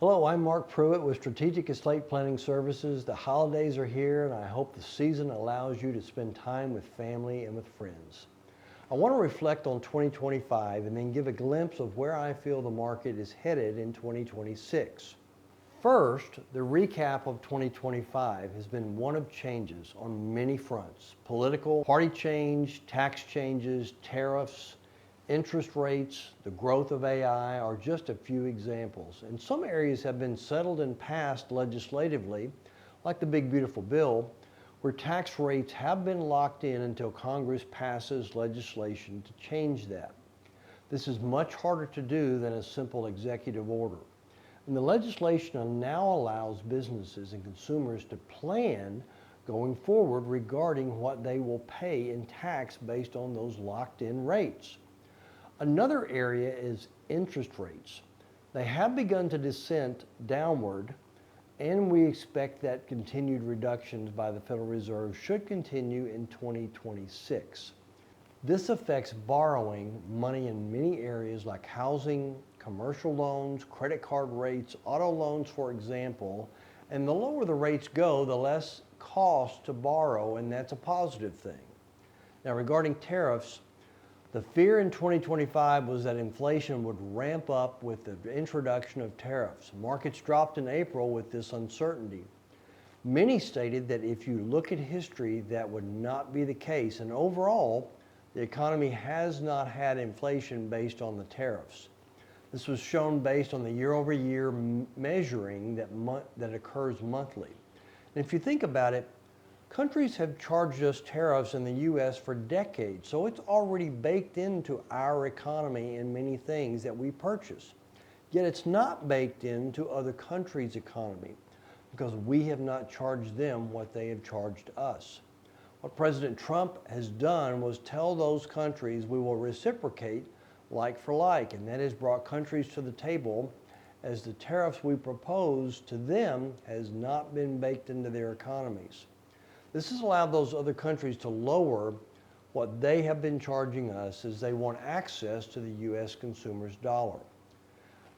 Hello, I'm Mark Pruitt with Strategic Estate Planning Services. The holidays are here and I hope the season allows you to spend time with family and with friends. I want to reflect on 2025 and then give a glimpse of where I feel the market is headed in 2026. First, the recap of 2025 has been one of changes on many fronts. Political, party change, tax changes, tariffs, interest rates, the growth of AI are just a few examples. And some areas have been settled and passed legislatively, like the Big Beautiful Bill, where tax rates have been locked in until Congress passes legislation to change that. This is much harder to do than a simple executive order. And the legislation now allows businesses and consumers to plan going forward regarding what they will pay in tax based on those locked-in rates. Another area is interest rates. They have begun to descend downward, and we expect that continued reductions by the Federal Reserve should continue in 2026. This affects borrowing money in many areas like housing, commercial loans, credit card rates, auto loans, for example. And the lower the rates go, the less cost to borrow, and that's a positive thing. Now, regarding tariffs, the fear in 2025 was that inflation would ramp up with the introduction of tariffs. Markets dropped in April with this uncertainty. Many stated that if you look at history, that would not be the case, and overall, the economy has not had inflation based on the tariffs. This was shown based on the year-over-year measuring that occurs monthly. And if you think about it, countries have charged us tariffs in the U.S. for decades, so it's already baked into our economy in many things that we purchase. Yet it's not baked into other countries' economy because we have not charged them what they have charged us. What President Trump has done was tell those countries we will reciprocate like for like, and that has brought countries to the table as the tariffs we propose to them has not been baked into their economies. This has allowed those other countries to lower what they have been charging us as they want access to the U.S. consumer's dollar.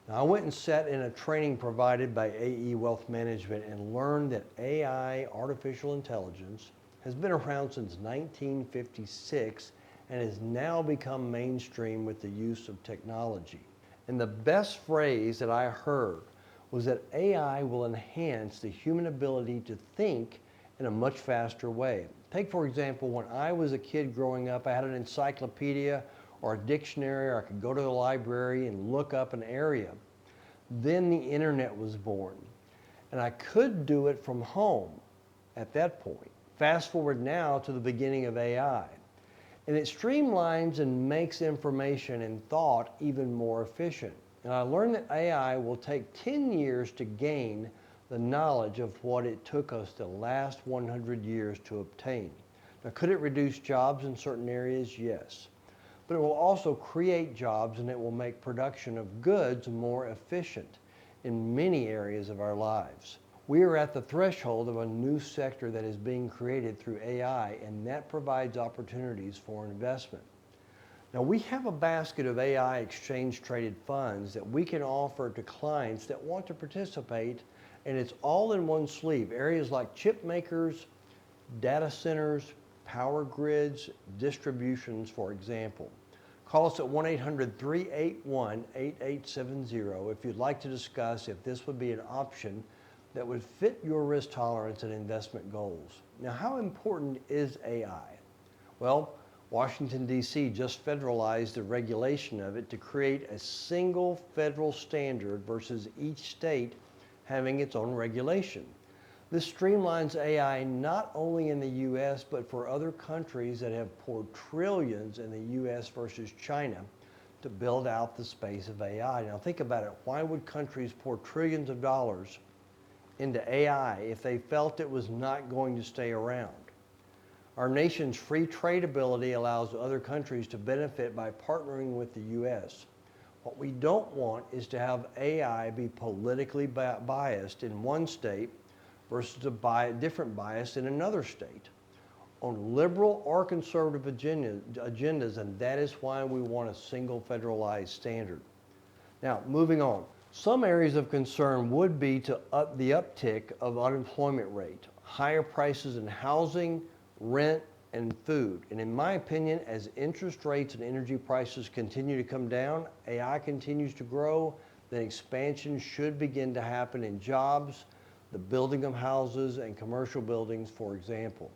Now, I went and sat in a training provided by AE Wealth Management and learned that AI, artificial intelligence, has been around since 1956 and has now become mainstream with the use of technology. And the best phrase that I heard was that AI will enhance the human ability to think in a much faster way. Take, for example, when I was a kid growing up, I had an encyclopedia or a dictionary, or I could go to the library and look up an area. Then the internet was born, and I could do it from home at that point. Fast forward now to the beginning of AI, and it streamlines and makes information and thought even more efficient. And I learned that AI will take 10 years to gain the knowledge of what it took us the last 100 years to obtain. Now, could it reduce jobs in certain areas? Yes. But it will also create jobs, and it will make production of goods more efficient in many areas of our lives. We are at the threshold of a new sector that is being created through AI, and that provides opportunities for investment. Now, we have a basket of AI exchange-traded funds that we can offer to clients that want to participate, and it's all in one sleeve. Areas like chip makers, data centers, power grids, distributions, for example. Call us at 1-800-381-8870 if you'd like to discuss if this would be an option that would fit your risk tolerance and investment goals. Now, how important is AI? Well, Washington, D.C. just federalized the regulation of it to create a single federal standard versus each state having its own regulation. This streamlines AI not only in the U.S., but for other countries that have poured trillions in the U.S. versus China to build out the space of AI. Now think about it. Why would countries pour trillions of dollars into AI if they felt it was not going to stay around? Our nation's free trade ability allows other countries to benefit by partnering with the U.S. What we don't want is to have AI be politically biased in one state versus a different bias in another state on liberal or conservative agendas, and that is why we want a single federalized standard. Now, moving on. Some areas of concern would be to the uptick of unemployment rate, higher prices in housing, rent, and food. And in my opinion, as interest rates and energy prices continue to come down, AI continues to grow, then expansion should begin to happen in jobs, the building of houses, and commercial buildings, for example.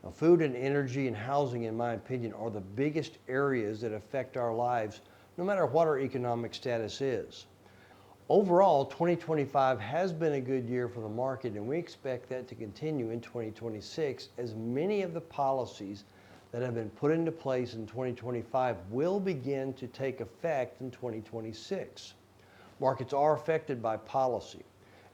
Now, food and energy and housing, in my opinion, are the biggest areas that affect our lives, no matter what our economic status is. Overall, 2025 has been a good year for the market, and we expect that to continue in 2026 as many of the policies that have been put into place in 2025 will begin to take effect in 2026. Markets are affected by policy,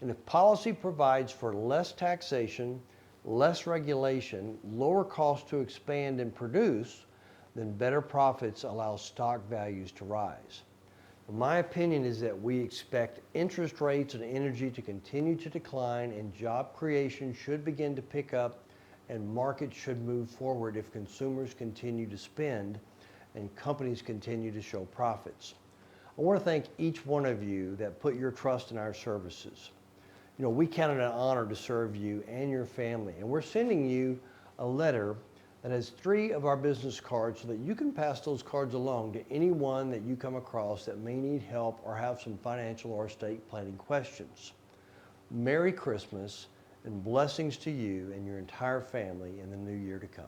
and if policy provides for less taxation, less regulation, lower costs to expand and produce, then better profits allow stock values to rise. My opinion is that we expect interest rates and energy to continue to decline, and job creation should begin to pick up, and markets should move forward if consumers continue to spend and companies continue to show profits. I want to thank each one of you that put your trust in our services. You know, we count it an honor to serve you and your family, and we're sending you a letter that has 3 of our business cards so that you can pass those cards along to anyone that you come across that may need help or have some financial or estate planning questions. Merry Christmas and blessings to you and your entire family in the new year to come.